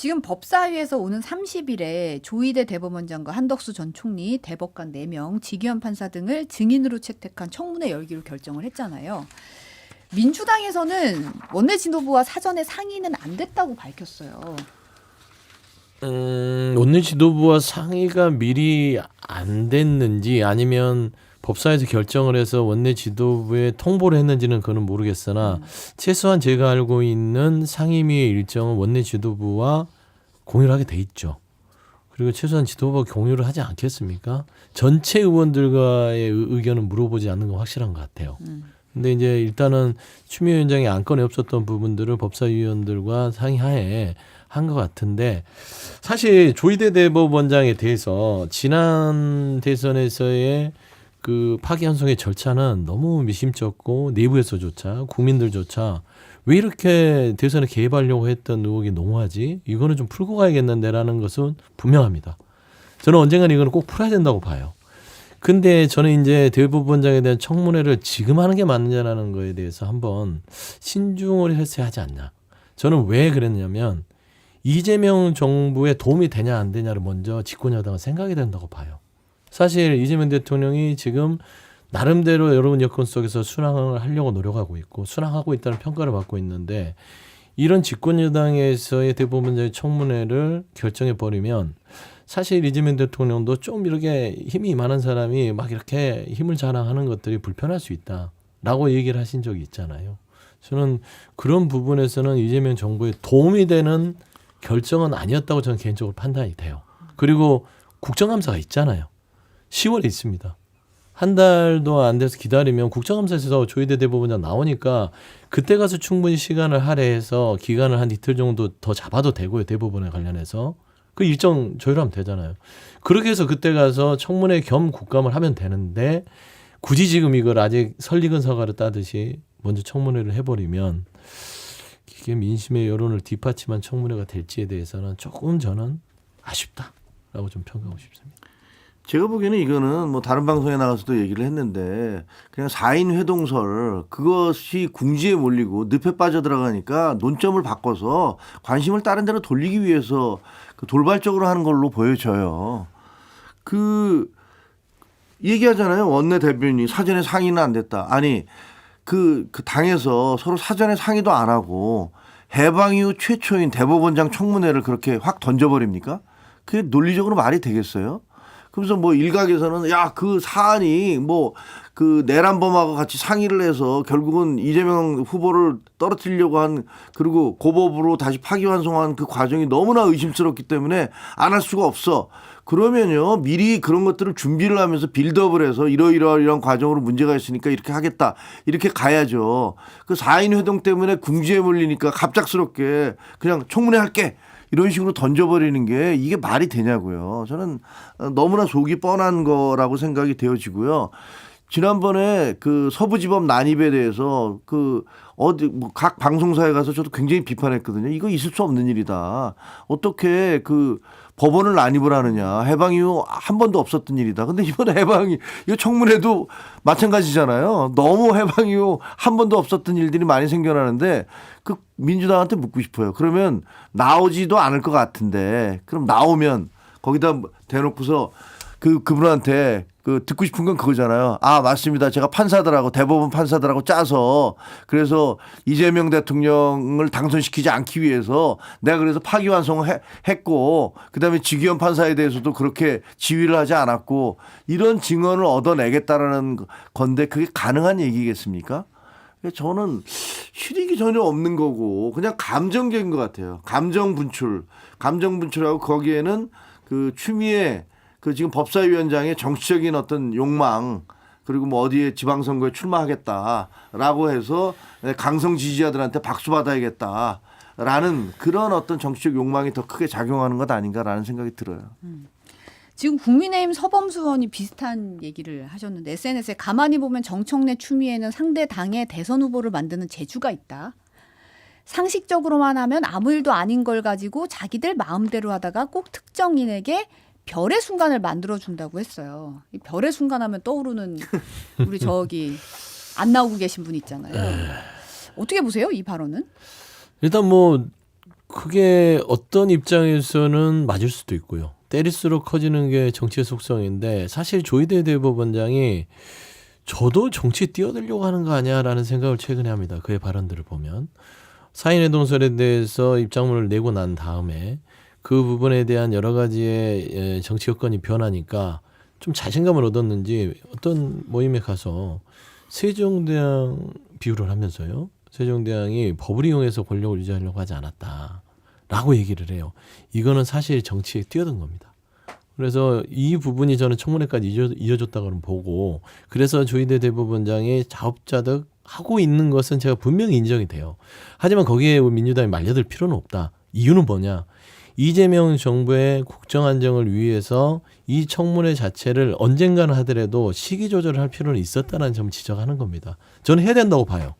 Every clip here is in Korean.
지금 법사위에서 오는 30일에 조희대 대법원장과 한덕수 전 총리, 대법관 4명, 지기현 판사 등을 증인으로 채택한 청문회 열기로 결정을 했잖아요. 민주당에서는 원내 지도부와 사전에 상의는 안 됐다고 밝혔어요. 원내 지도부와 상의가 미리 안 됐는지 아니면 법사에서 결정을 해서 원내 지도부에 통보를 했는지는 그건 모르겠으나 최소한 제가 알고 있는 상임위의 일정은 원내 지도부와 공유를 하게 돼 있죠. 그리고 최소한 지도부가 공유를 하지 않겠습니까? 전체 의원들과의 의견은 물어보지 않는 건 확실한 것 같아요. 근데 이제 일단은 추미애 위원장이 안건에 없었던 부분들을 법사위원들과 상의하에 한 것 같은데 사실 조희대 대법원장에 대해서 지난 대선에서의 그 파기환송의 절차는 너무 미심쩍고 내부에서조차 국민들조차 왜 이렇게 대선에 개입하려고 했던 의혹이 농후하지? 이거는 좀 풀고 가야겠는데라는 것은 분명합니다. 저는 언젠간 이거는 꼭 풀어야 된다고 봐요. 근데 저는 이제 대법원장에 대한 청문회를 지금 하는 게 맞느냐라는 거에 대해서 한번 신중을 했어야 하지 않냐. 저는 왜 그랬냐면 이재명 정부에 도움이 되냐 안 되냐를 먼저 집권여당은 생각이 된다고 봐요. 사실 이재명 대통령이 지금 나름대로 여러분 여건 속에서 순항을 하려고 노력하고 있고 순항하고 있다는 평가를 받고 있는데 이런 집권여당에서의 대법원장의 청문회를 결정해버리면 사실 이재명 대통령도 좀 이렇게 힘이 많은 사람이 막 이렇게 힘을 자랑하는 것들이 불편할 수 있다라고 얘기를 하신 적이 있잖아요. 저는 그런 부분에서는 이재명 정부에 도움이 되는 결정은 아니었다고 저는 개인적으로 판단이 돼요. 그리고 국정감사가 있잖아요. 10월에 있습니다. 한 달도 안 돼서 기다리면 국정감사에서 조희대 대법원장 나오니까 그때 가서 충분히 시간을 할애해서 기간을 한 이틀 정도 더 잡아도 되고요. 대법원에 관련해서. 그 일정 조율하면 되잖아요. 그렇게 해서 그때 가서 청문회 겸 국감을 하면 되는데 굳이 지금 이걸 아직 설익은 사과를 따듯이 먼저 청문회를 해버리면 이게 민심의 여론을 뒷받침한 청문회가 될지에 대해서는 조금 저는 아쉽다라고 좀 평가하고 싶습니다. 제가 보기에는 이거는 뭐 다른 방송에 나가서도 얘기를 했는데 그냥 4인 회동설 그것이 궁지에 몰리고 늪에 빠져들어가니까 논점을 바꿔서 관심을 다른 데로 돌리기 위해서 그 돌발적으로 하는 걸로 보여져요. 그 얘기하잖아요. 원내 대변인이 사전에 상의는 안 됐다. 아니 그 당에서 서로 사전에 상의도 안 하고 해방 이후 최초인 대법원장 청문회를 그렇게 확 던져버립니까? 그게 논리적으로 말이 되겠어요? 그래서 뭐 일각에서는 야, 그 사안이 뭐 그 내란범하고 같이 상의를 해서 결국은 이재명 후보를 떨어뜨리려고 한 그리고 고법으로 다시 파기환송한 그 과정이 너무나 의심스럽기 때문에 안 할 수가 없어. 그러면요 미리 그런 것들을 준비를 하면서 빌드업을 해서 이러이러한 과정으로 문제가 있으니까 이렇게 하겠다 이렇게 가야죠. 그 4인 회동 때문에 궁지에 몰리니까 갑작스럽게 그냥 청문회 할게 이런 식으로 던져버리는 게 이게 말이 되냐고요. 저는 너무나 속이 뻔한 거라고 생각이 되어지고요. 지난번에 그 서부지법 난입에 대해서 그 어디 뭐 각 방송사에 가서 저도 굉장히 비판했거든요. 이거 있을 수 없는 일이다. 어떻게 그 법원을 난입을 하느냐. 해방 이후 한 번도 없었던 일이다. 근데 이번에 해방이 이거 청문회도 마찬가지잖아요. 너무 해방 이후 한 번도 없었던 일들이 많이 생겨나는데 그 민주당한테 묻고 싶어요. 그러면 나오지도 않을 것 같은데 그럼 나오면 거기다 대놓고서 그분한테 그 듣고 싶은 건 그거잖아요. 아, 맞습니다. 제가 판사들하고 대법원 판사들하고 짜서 그래서 이재명 대통령을 당선시키지 않기 위해서 내가 그래서 파기환송을 했고 그다음에 지기현 판사에 대해서도 그렇게 지휘를 하지 않았고 이런 증언을 얻어내겠다라는 건데 그게 가능한 얘기겠습니까? 저는 실익이 전혀 없는 거고 그냥 감정적인 것 같아요. 감정 분출하고 거기에는 그 추미애 그 지금 법사위원장의 정치적인 어떤 욕망 그리고 뭐 어디에 지방선거에 출마하겠다라고 해서 강성 지지자들한테 박수 받아야겠다라는 그런 어떤 정치적 욕망이 더 크게 작용하는 것 아닌가라는 생각이 들어요. 지금 국민의힘 서범수 의원이 비슷한 얘기를 하셨는데 SNS에 가만히 보면 정청래 추미애는 상대 당의 대선 후보를 만드는 재주가 있다. 상식적으로만 하면 아무 일도 아닌 걸 가지고 자기들 마음대로 하다가 꼭 특정인에게 별의 순간을 만들어준다고 했어요. 이 별의 순간 하면 떠오르는 우리 저기 안 나오고 계신 분 있잖아요. 어떻게 보세요? 이 발언은? 일단 뭐 그게 어떤 입장에서는 맞을 수도 있고요. 때릴수록 커지는 게 정치의 속성인데 사실 조희대 대법원장이 저도 정치에 뛰어들려고 하는 거 아니야라는 생각을 최근에 합니다. 그의 발언들을 보면. 사인회동설에 대해서 입장문을 내고 난 다음에 그 부분에 대한 여러 가지의 정치 여건이 변하니까 좀 자신감을 얻었는지 어떤 모임에 가서 세종대왕 비유를 하면서요. 세종대왕이 법을 이용해서 권력을 유지하려고 하지 않았다라고 얘기를 해요. 이거는 사실 정치에 뛰어든 겁니다. 그래서 이 부분이 저는 청문회까지 이어졌다고 보고 그래서 조희대 대법원장이 자업자득 하고 있는 것은 제가 분명히 인정이 돼요. 하지만 거기에 민주당이 말려들 필요는 없다. 이유는 뭐냐? 이재명 정부의 국정안정을 위해서 이 청문회 자체를 언젠가는 하더라도 시기 조절을 할 필요는 있었다는 점을 지적하는 겁니다. 저는 해야 된다고 봐요.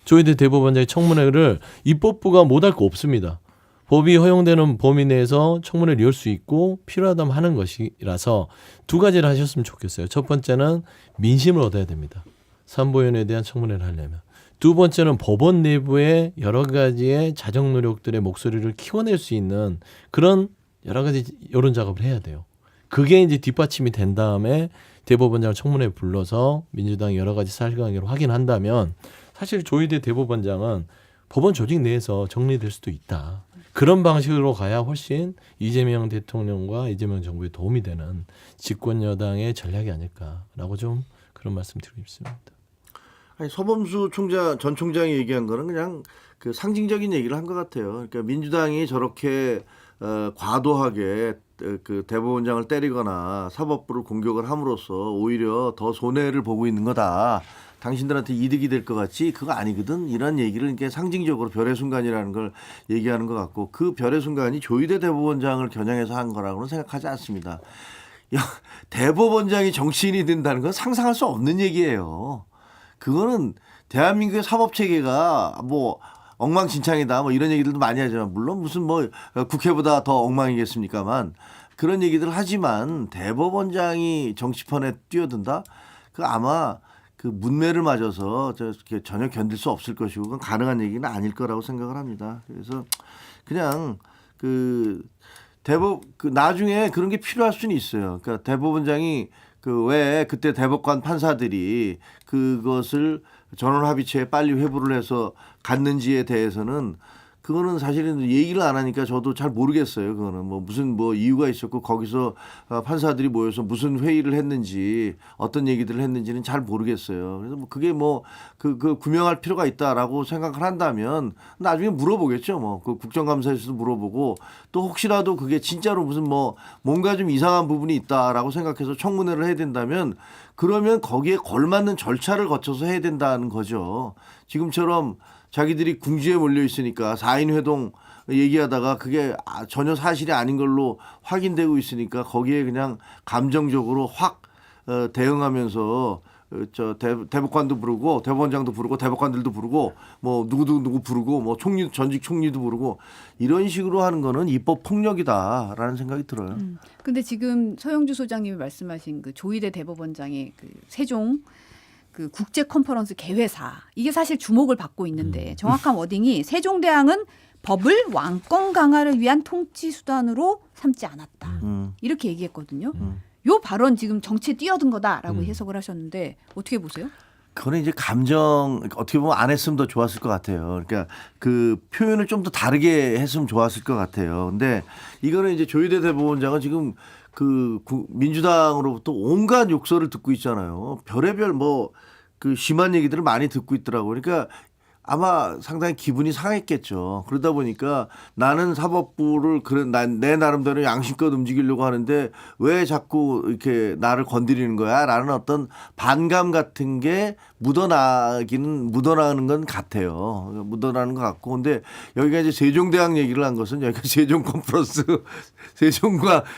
조희대 대법원장의 청문회를 입법부가 못할 거 없습니다. 법이 허용되는 범위 내에서 청문회를 열 수 있고 필요하다면 하는 것이라서 두 가지를 하셨으면 좋겠어요. 첫 번째는 민심을 얻어야 됩니다. 산보위원회에 대한 청문회를 하려면. 두 번째는 법원 내부의 여러 가지의 자정 노력들의 목소리를 키워낼 수 있는 그런 여러 가지 여론 작업을 해야 돼요. 그게 이제 뒷받침이 된 다음에 대법원장을 청문회에 불러서 민주당이 여러 가지 사실관계를 확인한다면 사실 조희대 대법원장은 법원 조직 내에서 정리될 수도 있다. 그런 방식으로 가야 훨씬 이재명 대통령과 이재명 정부에 도움이 되는 집권 여당의 전략이 아닐까라고 좀 그런 말씀 드리고 싶습니다. 아니, 서범수 전 총장이 얘기한 거는 그냥 그 상징적인 얘기를 한 것 같아요. 그러니까 민주당이 저렇게 과도하게 그 대법원장을 때리거나 사법부를 공격을 함으로써 오히려 더 손해를 보고 있는 거다. 당신들한테 이득이 될 것 같지 그거 아니거든. 이런 얘기를 이렇게 상징적으로 별의 순간이라는 걸 얘기하는 것 같고 그 별의 순간이 조희대 대법원장을 겨냥해서 한 거라고는 생각하지 않습니다. 대법원장이 정치인이 된다는 건 상상할 수 없는 얘기예요. 그거는 대한민국의 사법 체계가 뭐 엉망진창이다 뭐 이런 얘기들도 많이 하지만 물론 무슨 뭐 국회보다 더 엉망이겠습니까만 그런 얘기들 하지만 대법원장이 정치판에 뛰어든다? 그 아마 그 문매를 맞아서 전혀 견딜 수 없을 것이고 그건 가능한 얘기는 아닐 거라고 생각을 합니다. 그래서 그냥 그 나중에 그런 게 필요할 수는 있어요. 그러니까 대법원장이 그 왜 그때 대법관 판사들이 그것을 전원합의체에 빨리 회부를 해서 갔는지에 대해서는 그거는 사실은 얘기를 안 하니까 저도 잘 모르겠어요. 그거는 뭐 무슨 뭐 이유가 있었고 거기서 판사들이 모여서 무슨 회의를 했는지 어떤 얘기들을 했는지는 잘 모르겠어요. 그래서 뭐 그게 뭐 그 규명할 필요가 있다라고 생각을 한다면 나중에 물어보겠죠. 뭐 그 국정감사에서도 물어보고 또 혹시라도 그게 진짜로 무슨 뭐 뭔가 좀 이상한 부분이 있다라고 생각해서 청문회를 해야 된다면 그러면 거기에 걸맞는 절차를 거쳐서 해야 된다는 거죠. 지금처럼 자기들이 궁지에 몰려 있으니까 4인 회동 얘기하다가 그게 전혀 사실이 아닌 걸로 확인되고 있으니까 거기에 그냥 감정적으로 확 대응하면서 대법관도 부르고 대법원장도 부르고 대법관들도 부르고 뭐 누구 부르고 뭐 전직 총리도 부르고 이런 식으로 하는 거는 입법 폭력이다라는 생각이 들어요. 근데 지금 서영주 소장님이 말씀하신 그 조희대 대법원장의 그 세종 그 국제 컨퍼런스 개회사 이게 사실 주목을 받고 있는데 정확한 워딩이 세종대왕은 법을 왕권 강화를 위한 통치 수단으로 삼지 않았다. 이렇게 얘기했거든요. 요 발언 지금 정치에 뛰어든 거다라고 해석을 하셨는데 어떻게 보세요? 그거는 이제 감정 어떻게 보면 안 했으면 더 좋았을 것 같아요. 그러니까 그 표현을 좀 더 다르게 했으면 좋았을 것 같아요. 근데 이거는 이제 조희대 대법원장은 지금 그 민주당으로부터 온갖 욕설을 듣고 있잖아요. 별의별 뭐 그 심한 얘기들을 많이 듣고 있더라고요. 그러니까 아마 상당히 기분이 상했겠죠. 그러다 보니까 나는 사법부를 내 나름대로 양심껏 움직이려고 하는데 왜 자꾸 이렇게 나를 건드리는 거야? 라는 어떤 반감 같은 게 묻어나는 건 같아요. 묻어나는 것 같고. 근데 여기가 이제 세종대왕 얘기를 한 것은 여기가 세종 컨퍼런스,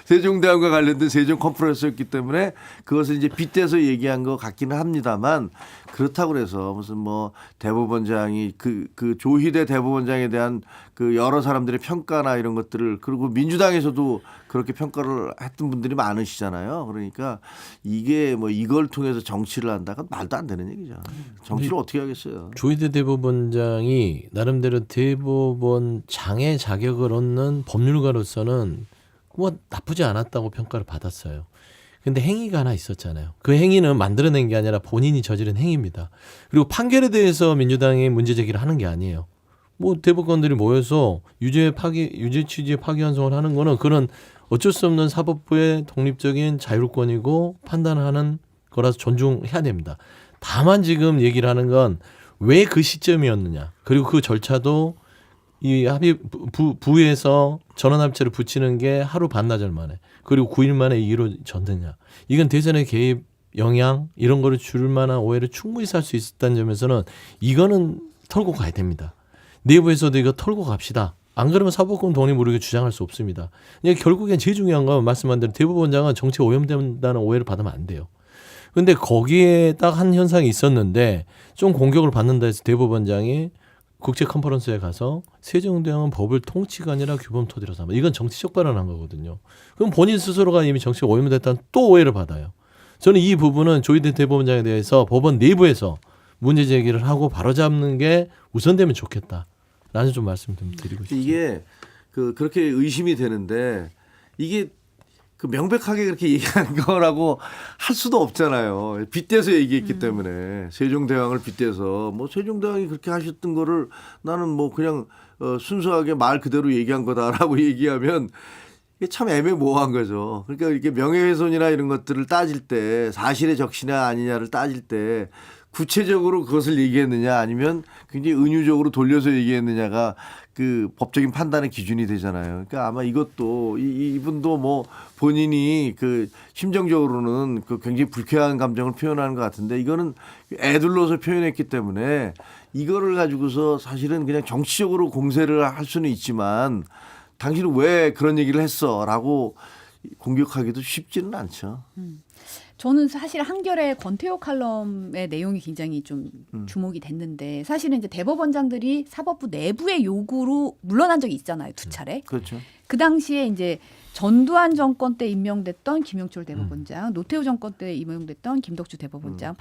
세종대왕과 관련된 세종 컨퍼런스였기 때문에 그것을 이제 빗대서 얘기한 것 같기는 합니다만 그렇다고 그래서 무슨 뭐 대법원장이 대법원장이 그 조희대 대법원장에 대한 그 여러 사람들의 평가나 이런 것들을 그리고 민주당에서도 그렇게 평가를 했던 분들이 많으시잖아요. 그러니까 이게 뭐 이걸 통해서 정치를 한다가 말도 안 되는 얘기죠. 정치를 어떻게 하겠어요. 조희대 대법원장이 나름대로 대법원장의 자격을 얻는 법률가로서는 뭐 나쁘지 않았다고 평가를 받았어요. 근데 행위가 하나 있었잖아요. 그 행위는 만들어낸 게 아니라 본인이 저지른 행위입니다. 그리고 판결에 대해서 민주당이 문제 제기를 하는 게 아니에요. 뭐 대법관들이 모여서 유죄 취지의 파기환송을 하는 거는 그런 어쩔 수 없는 사법부의 독립적인 자율권이고 판단하는 거라서 존중해야 됩니다. 다만 지금 얘기를 하는 건 왜 그 시점이었느냐. 그리고 그 절차도 이 합의 부에서 전원합체를 붙이는 게 하루 반나절 만에 그리고 9일 만에 이루어졌느냐. 이건 대선의 개입 영향 이런 거를 줄 만한 오해를 충분히 살 수 있었다는 점에서는 이거는 털고 가야 됩니다. 내부에서도 이거 털고 갑시다. 안 그러면 사법권 독립 모르게 주장할 수 없습니다. 결국엔 제일 중요한 건 말씀한 대로 대법원장은 정치에 오염된다는 오해를 받으면 안 돼요. 근데 거기에 딱 한 현상이 있었는데 좀 공격을 받는다 해서 대법원장이 국제 컨퍼런스에 가서 세종대왕은 법을 통치가 아니라 규범 토대로 삼아. 이건 정치적 발언한 거거든요. 그럼 본인 스스로가 이미 정치가 오염됐다는 또 오해를 받아요. 저는 이 부분은 조희대 대법원장에 대해서 법원 내부에서 문제 제기를 하고 바로잡는 게 우선되면 좋겠다라는 좀 말씀 좀 드리고 싶습니다. 이게 그렇게 의심이 되는데 이게 그 명백하게 그렇게 얘기한 거라고 할 수도 없잖아요. 빗대서 얘기했기 때문에 세종대왕을 빗대서 뭐 세종대왕이 그렇게 하셨던 거를 나는 뭐 그냥 순수하게 말 그대로 얘기한 거다라고 얘기하면 이게 참 애매모호한 거죠. 그러니까 이렇게 명예훼손이나 이런 것들을 따질 때 사실의 적시냐 아니냐를 따질 때 구체적으로 그것을 얘기했느냐 아니면 굉장히 은유적으로 돌려서 얘기했느냐가 그 법적인 판단의 기준이 되잖아요. 그러니까 아마 이것도 이분도 뭐 본인이 그 심정적으로는 그 굉장히 불쾌한 감정을 표현하는 것 같은데 이거는 애둘러서 표현했기 때문에 이거를 가지고서 사실은 그냥 정치적으로 공세를 할 수는 있지만 당신은 왜 그런 얘기를 했어라고 공격하기도 쉽지는 않죠. 저는 사실 한겨레 권태호 칼럼의 내용이 굉장히 좀 주목이 됐는데 사실은 이제 대법원장들이 사법부 내부의 요구로 물러난 적이 있잖아요. 2차례. 그렇죠. 그 당시에 이제 전두환 정권 때 임명됐던 김용철 대법원장, 노태우 정권 때 임명됐던 김덕주 대법원장,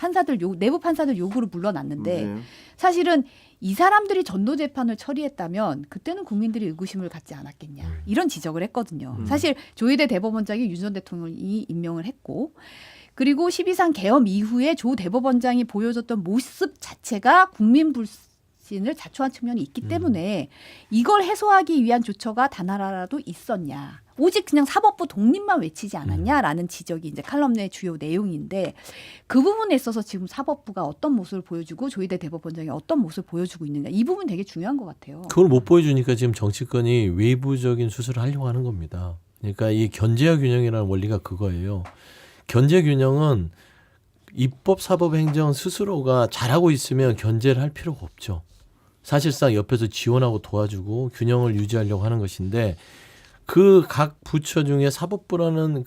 내부 판사들 요구로 물러났는데 네. 사실은 이 사람들이 전도 재판을 처리했다면 그때는 국민들이 의구심을 갖지 않았겠냐 이런 지적을 했거든요. 사실 조희대 대법원장이 윤 전 대통령이 임명을 했고 그리고 12.3 계엄 이후에 조 대법원장이 보여줬던 모습 자체가 국민 불신을 자초한 측면이 있기 때문에 이걸 해소하기 위한 조처가 단 하나라도 있었냐. 오직 그냥 사법부 독립만 외치지 않았냐라는 지적이 이제 칼럼 내 주요 내용인데 그 부분에 있어서 지금 사법부가 어떤 모습을 보여주고 조희대 대법원장이 어떤 모습을 보여주고 있느냐 이 부분 되게 중요한 것 같아요. 그걸 못 보여주니까 지금 정치권이 외부적인 수술을 하려고 하는 겁니다. 그러니까 이 견제와 균형이라는 원리가 그거예요. 견제 균형은 입법, 사법, 행정 스스로가 잘하고 있으면 견제를 할 필요가 없죠. 사실상 옆에서 지원하고 도와주고 균형을 유지하려고 하는 것인데 그 각 부처 중에 사법부라는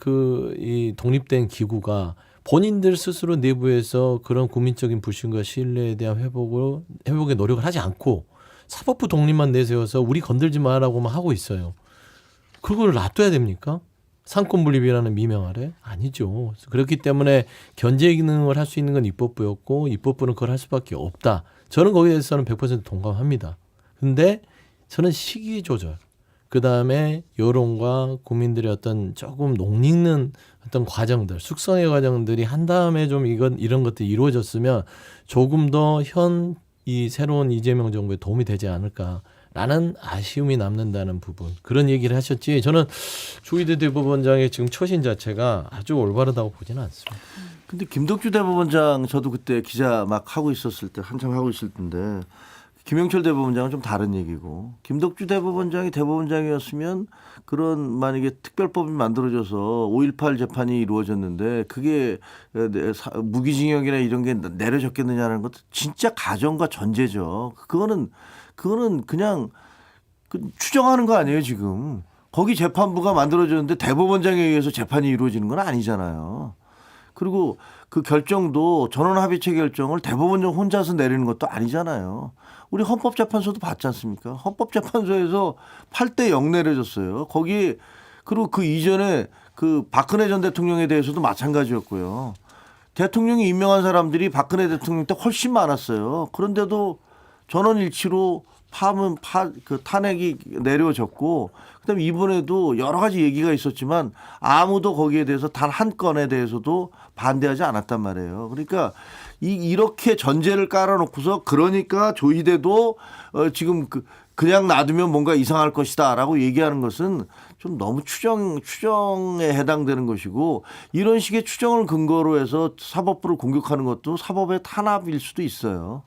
이 독립된 기구가 본인들 스스로 내부에서 그런 국민적인 불신과 신뢰에 대한 회복에 노력을 하지 않고 사법부 독립만 내세워서 우리 건들지 마라고만 하고 있어요. 그걸 놔둬야 됩니까? 상권분립이라는 미명 아래? 아니죠. 그렇기 때문에 견제 기능을 할 수 있는 건 입법부였고 입법부는 그걸 할 수밖에 없다. 저는 거기에 대해서는 100% 동감합니다. 근데 저는 시기 조절, 그다음에 여론과 국민들의 어떤 조금 녹익는 어떤 과정들, 숙성의 과정들이 한 다음에 좀 이런 것들이 이루어졌으면 조금 더 이 새로운 이재명 정부에 도움이 되지 않을까라는 아쉬움이 남는다는 부분. 그런 얘기를 하셨지. 저는 조희대 대법원장의 지금 처신 자체가 아주 올바르다고 보지는 않습니다. 근데 김덕주 대법원장 저도 그때 기자 막 하고 있었을 때 한참 하고 있을 텐데 김영철 대법원장은 좀 다른 얘기고 김덕주 대법원장이 대법원장이었으면 그런 만약에 특별법이 만들어져서 5.18 재판이 이루어졌는데 그게 무기징역이나 이런 게 내려졌겠느냐는 것도 진짜 가정과 전제죠. 그거는 그냥 추정하는 거 아니에요 지금. 거기 재판부가 만들어졌는데 대법원장에 의해서 재판이 이루어지는 건 아니잖아요. 그리고 그 결정도 전원합의체 결정을 대법원장 혼자서 내리는 것도 아니잖아요. 우리 헌법재판소도 봤지 않습니까? 헌법재판소에서 8대 0 내려졌어요. 거기 그리고 그 이전에 그 박근혜 전 대통령에 대해서도 마찬가지였고요. 대통령이 임명한 사람들이 박근혜 대통령 때 훨씬 많았어요. 그런데도 전원일치로 그 탄핵이 내려졌고, 그다음에 이번에도 여러 가지 얘기가 있었지만 아무도 거기에 대해서 단 한 건에 대해서도 반대하지 않았단 말이에요. 그러니까 이렇게 전제를 깔아놓고서 그러니까 조희대도 지금 그냥 놔두면 뭔가 이상할 것이다라고 얘기하는 것은 좀 너무 추정에 해당되는 것이고, 이런 식의 추정을 근거로 해서 사법부를 공격하는 것도 사법의 탄압일 수도 있어요.